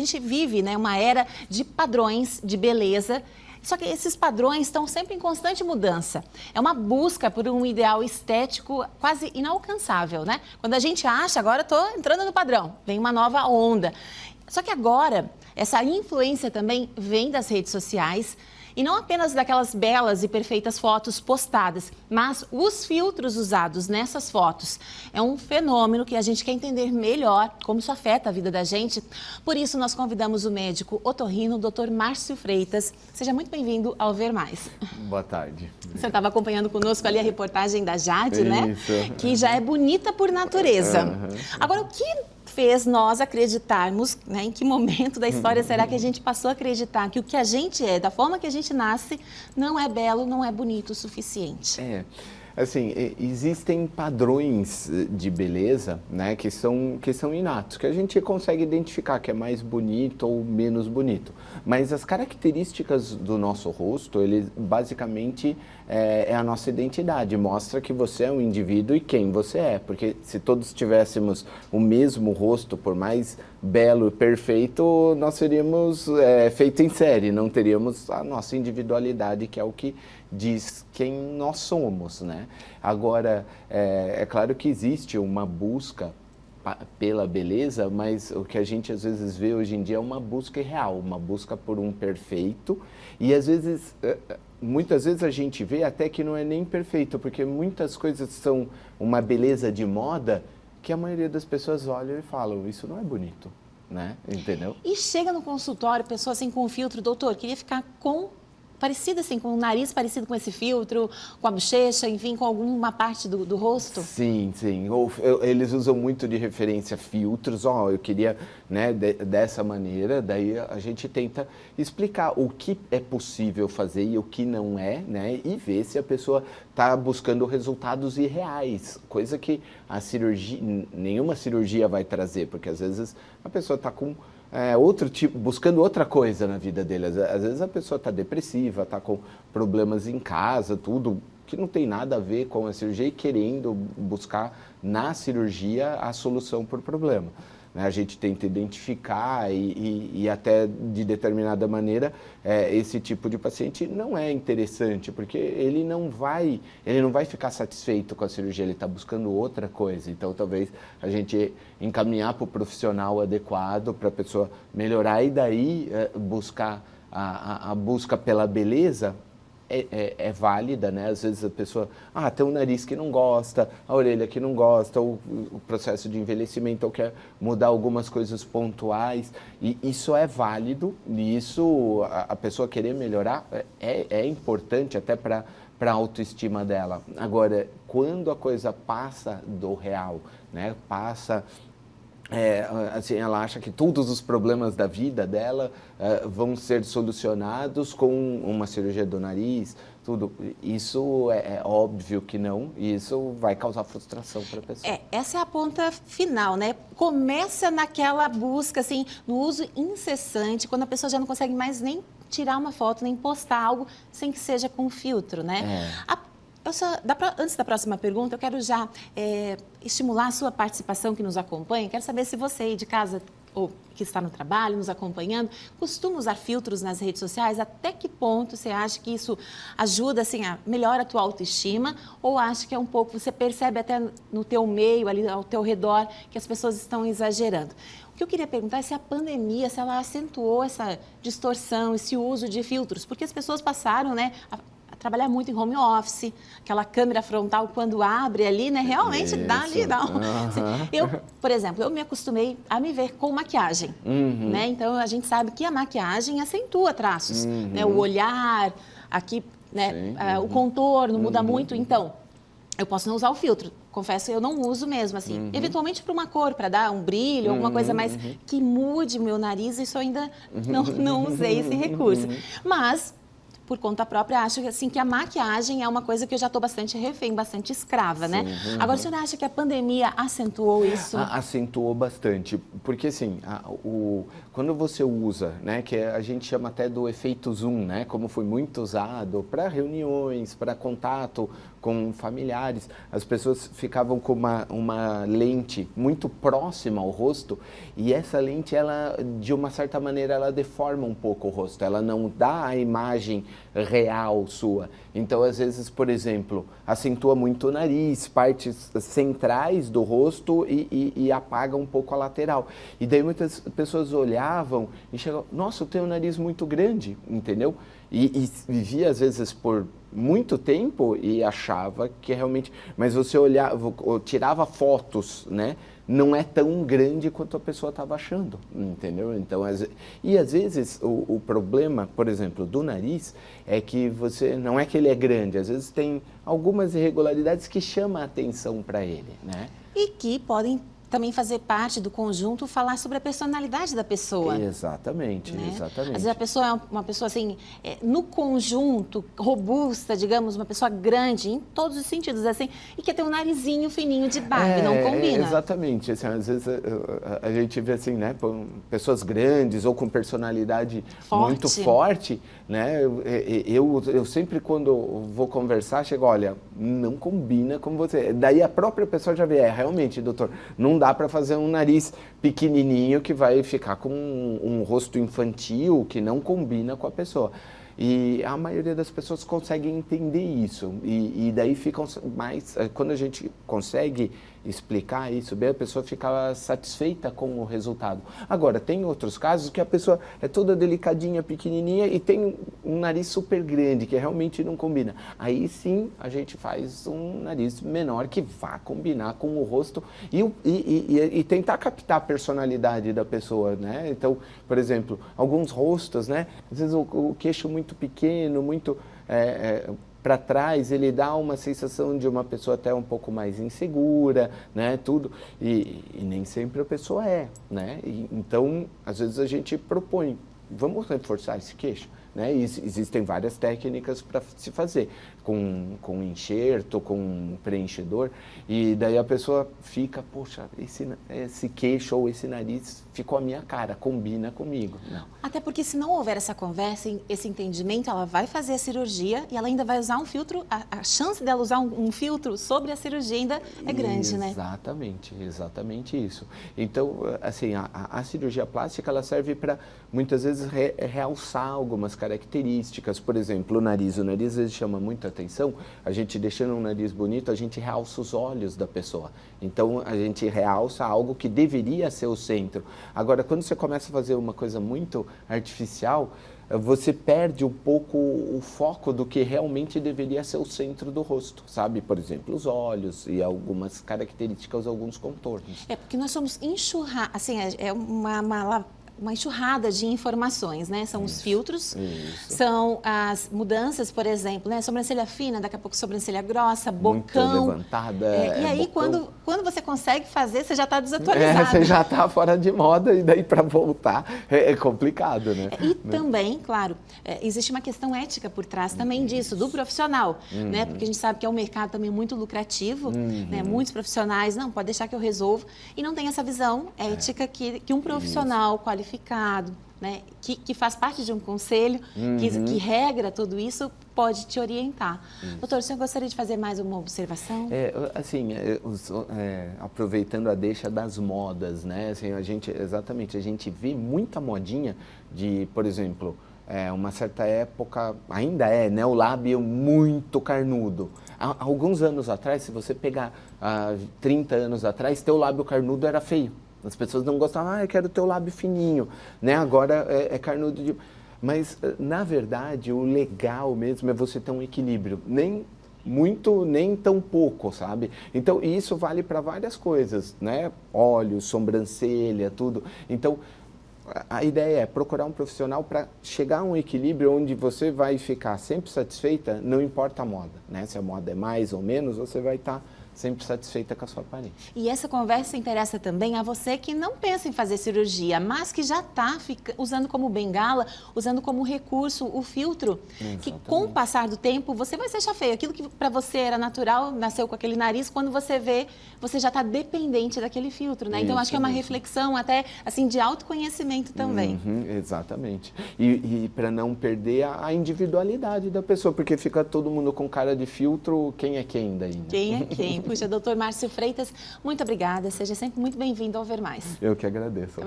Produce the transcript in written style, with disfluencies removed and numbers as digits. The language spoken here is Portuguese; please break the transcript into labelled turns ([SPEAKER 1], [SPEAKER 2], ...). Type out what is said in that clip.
[SPEAKER 1] gente vive, né, uma era de padrões de beleza. Só que esses padrões estão sempre em constante mudança. É uma busca por um ideal estético quase inalcançável, né? Quando a gente acha, agora estou entrando no padrão, vem uma nova onda. Só que agora, essa influência também vem das redes sociais, e não apenas daquelas belas e perfeitas fotos postadas, mas os filtros usados nessas fotos. É um fenômeno que a gente quer entender melhor como isso afeta a vida da gente. Por isso, nós convidamos o médico otorrino, Dr. Márcio Freitas. Seja muito bem-vindo ao Ver Mais.
[SPEAKER 2] Boa tarde.
[SPEAKER 1] Você estava acompanhando conosco ali a reportagem da Jade, né?
[SPEAKER 2] Isso.
[SPEAKER 1] Que já é bonita por natureza.
[SPEAKER 2] Uhum.
[SPEAKER 1] Agora, o que fez nós acreditarmos, né, em que momento da história será que a gente passou a acreditar que o que a gente é, da forma que a gente nasce, não é belo, não é bonito o suficiente?
[SPEAKER 2] Assim, existem padrões de beleza, né, que são inatos, que a gente consegue identificar que é mais bonito ou menos bonito. Mas as características do nosso rosto, ele basicamente é a nossa identidade, mostra que você é um indivíduo e quem você é. Porque se todos tivéssemos o mesmo rosto, por mais belo e perfeito, nós seríamos feito em série, não teríamos a nossa individualidade, que é o que diz quem nós somos, né? Agora, é claro que existe uma busca pela beleza, mas o que a gente às vezes vê hoje em dia é uma busca irreal, uma busca por um perfeito, e às vezes, muitas vezes a gente vê até que não é nem perfeito, porque muitas coisas são uma beleza de moda que a maioria das pessoas olham e falam, isso não é bonito, né? Entendeu?
[SPEAKER 1] E chega no consultório, pessoa assim com filtro, doutor, queria ficar parecida assim, com o nariz parecido com esse filtro, com a bochecha, enfim, com alguma parte do rosto?
[SPEAKER 2] Sim, sim. Eles usam muito de referência filtros, eu queria, né, dessa maneira, daí a gente tenta explicar o que é possível fazer e o que não é, né, e ver se a pessoa está buscando resultados irreais, coisa que a cirurgia, nenhuma cirurgia vai trazer, porque às vezes a pessoa está com outro tipo, buscando outra coisa na vida dele. Às vezes a pessoa está depressiva, está com problemas em casa, tudo que não tem nada a ver com a cirurgia e querendo buscar na cirurgia a solução para o problema. A gente tenta identificar e até de determinada maneira esse tipo de paciente não é interessante, porque ele não vai ficar satisfeito com a cirurgia, ele está buscando outra coisa. Então talvez a gente encaminhar para o profissional adequado para a pessoa melhorar e daí buscar a busca pela beleza. É válida, né? Às vezes a pessoa, tem um nariz que não gosta, a orelha que não gosta, o processo de envelhecimento, ou quer mudar algumas coisas pontuais, e isso é válido, e isso, a pessoa querer melhorar é importante até para a autoestima dela. Agora, quando a coisa passa do real, né? Assim, ela acha que todos os problemas da vida dela vão ser solucionados com uma cirurgia do nariz, tudo. Isso é óbvio que não, e isso vai causar frustração para a pessoa.
[SPEAKER 1] Essa é a ponta final, né? Começa naquela busca, assim, no uso incessante, quando a pessoa já não consegue mais nem tirar uma foto, nem postar algo sem que seja com filtro, né? Antes da próxima pergunta, eu quero já estimular a sua participação que nos acompanha. Quero saber se você aí de casa ou que está no trabalho, nos acompanhando, costuma usar filtros nas redes sociais? Até que ponto você acha que isso ajuda, assim, melhora a tua autoestima? Ou acha que é um pouco, você percebe até no teu meio, ali ao teu redor, que as pessoas estão exagerando? O que eu queria perguntar é se a pandemia, se ela acentuou essa distorção, esse uso de filtros, porque as pessoas passaram, né, a trabalhar muito em home office, aquela câmera frontal quando abre ali, né, realmente dá um... Eu, por exemplo, eu me acostumei a me ver com maquiagem, né, então a gente sabe que a maquiagem acentua traços, né, o olhar, aqui, né, o contorno muda muito, então eu posso não usar o filtro. Confesso, eu não uso mesmo, assim, eventualmente para uma cor, para dar um brilho, alguma coisa mais que mude o meu nariz, isso eu ainda não usei esse recurso. Mas, por conta própria, acho que, assim, que a maquiagem é uma coisa que eu já estou bastante refém, bastante escrava, né? Agora, a senhora acha que a pandemia acentuou isso?
[SPEAKER 2] Acentuou bastante, porque assim, quando você usa, né, que a gente chama até do efeito zoom, né, como foi muito usado para reuniões, para contato com familiares. As pessoas ficavam com uma lente muito próxima ao rosto e essa lente, ela, de uma certa maneira, ela deforma um pouco o rosto. Ela não dá a imagem real sua. Então, às vezes, por exemplo, acentua muito o nariz, partes centrais do rosto e apaga um pouco a lateral. E daí muitas pessoas olhavam e chegavam, nossa, eu tenho um nariz muito grande, entendeu? E vivia, às vezes, por muito tempo e achava que realmente... Mas você olhava, tirava fotos, né? Não é tão grande quanto a pessoa estava achando, entendeu? Então, e às vezes o problema, por exemplo, do nariz é que você, não é que ele é grande, às vezes tem algumas irregularidades que chamam a atenção para ele, né?
[SPEAKER 1] E que podem também fazer parte do conjunto, falar sobre a personalidade da pessoa.
[SPEAKER 2] Exatamente,
[SPEAKER 1] né?
[SPEAKER 2] exatamente.
[SPEAKER 1] Às vezes a pessoa é uma pessoa assim, no conjunto, robusta, digamos, uma pessoa grande, em todos os sentidos, assim, e quer ter um narizinho fininho de Barbie, não combina.
[SPEAKER 2] Exatamente, assim, às vezes a gente vê assim, né, pessoas grandes ou com personalidade muito forte, né, eu sempre quando vou conversar, chego, olha, não combina com você. Daí a própria pessoa já vê, realmente, doutor, não dá para fazer um nariz pequenininho que vai ficar com um rosto infantil que não combina com a pessoa. E a maioria das pessoas consegue entender isso. E daí ficam mais... Quando a gente consegue explicar isso bem, a pessoa fica satisfeita com o resultado. Agora, tem outros casos que a pessoa é toda delicadinha, pequenininha e tem um nariz super grande, que realmente não combina. Aí sim, a gente faz um nariz menor que vá combinar com o rosto e tentar captar a personalidade da pessoa, né? Então, por exemplo, alguns rostos, né? Às vezes o queixo muito pequeno, muito... para trás, ele dá uma sensação de uma pessoa até um pouco mais insegura, né, tudo, e nem sempre a pessoa é, né, então, às vezes a gente propõe, vamos reforçar esse queixo, né, e existem várias técnicas para se fazer, com enxerto, com preenchedor, e daí a pessoa fica, poxa, esse queixo ou esse nariz ficou a minha cara, combina comigo. Não.
[SPEAKER 1] Até porque se não houver essa conversa, esse entendimento, ela vai fazer a cirurgia e ela ainda vai usar um filtro, a chance dela usar um filtro sobre a cirurgia ainda é grande, né?
[SPEAKER 2] Exatamente isso. Então, assim, a cirurgia plástica, ela serve para, muitas vezes, realçar algumas características. Por exemplo, o nariz às vezes chama muita atenção, a gente deixando um nariz bonito, a gente realça os olhos da pessoa. Então, a gente realça algo que deveria ser o centro. Agora, quando você começa a fazer uma coisa muito artificial, você perde um pouco o foco do que realmente deveria ser o centro do rosto, sabe? Por exemplo, os olhos e algumas características, alguns contornos.
[SPEAKER 1] Porque nós somos assim, uma enxurrada de informações, né? São os filtros, são as mudanças, por exemplo, né? Sobrancelha fina, daqui a pouco sobrancelha grossa, bocão.
[SPEAKER 2] Muito levantada.
[SPEAKER 1] E aí, quando você consegue fazer, você já está desatualizado.
[SPEAKER 2] Você já está fora de moda e daí para voltar é complicado, né?
[SPEAKER 1] E também, claro, existe uma questão ética por trás também disso, do profissional, né? Porque a gente sabe que é um mercado também muito lucrativo, né? Muitos profissionais, não, pode deixar que eu resolvo, e não tem essa visão ética que um profissional qualificado, né, que faz parte de um conselho, que regra tudo isso, pode te orientar. Doutor, o senhor gostaria de fazer mais uma observação?
[SPEAKER 2] Aproveitando a deixa das modas, né? Assim, a gente vê muita modinha de, por exemplo, uma certa época, ainda né, o lábio muito carnudo. Há alguns anos atrás, se você pegar 30 anos atrás, teu lábio carnudo era feio. As pessoas não gostavam, eu quero ter o lábio fininho, né? Agora é carnudo. Mas, na verdade, o legal mesmo é você ter um equilíbrio. Nem muito, nem tão pouco, sabe? Então, isso vale para várias coisas, né? Olhos, sobrancelha, tudo. Então, a ideia é procurar um profissional para chegar a um equilíbrio onde você vai ficar sempre satisfeita, não importa a moda, né? Se a moda é mais ou menos, você vai estar sempre satisfeita com a sua aparência.
[SPEAKER 1] E essa conversa interessa também a você que não pensa em fazer cirurgia, mas que já está usando como bengala, usando como recurso o filtro, que com o passar do tempo você vai se achar feio. Aquilo que para você era natural, nasceu com aquele nariz, quando você vê, você já está dependente daquele filtro, né? Então, acho que é uma reflexão até, assim, de autoconhecimento também.
[SPEAKER 2] Exatamente. E para não perder a individualidade da pessoa, porque fica todo mundo com cara de filtro, quem é quem daí? Né?
[SPEAKER 1] Quem é quem? Puxa, doutor Márcio Freitas, muito obrigada. Seja sempre muito bem-vindo ao Ver Mais.
[SPEAKER 2] Eu que agradeço.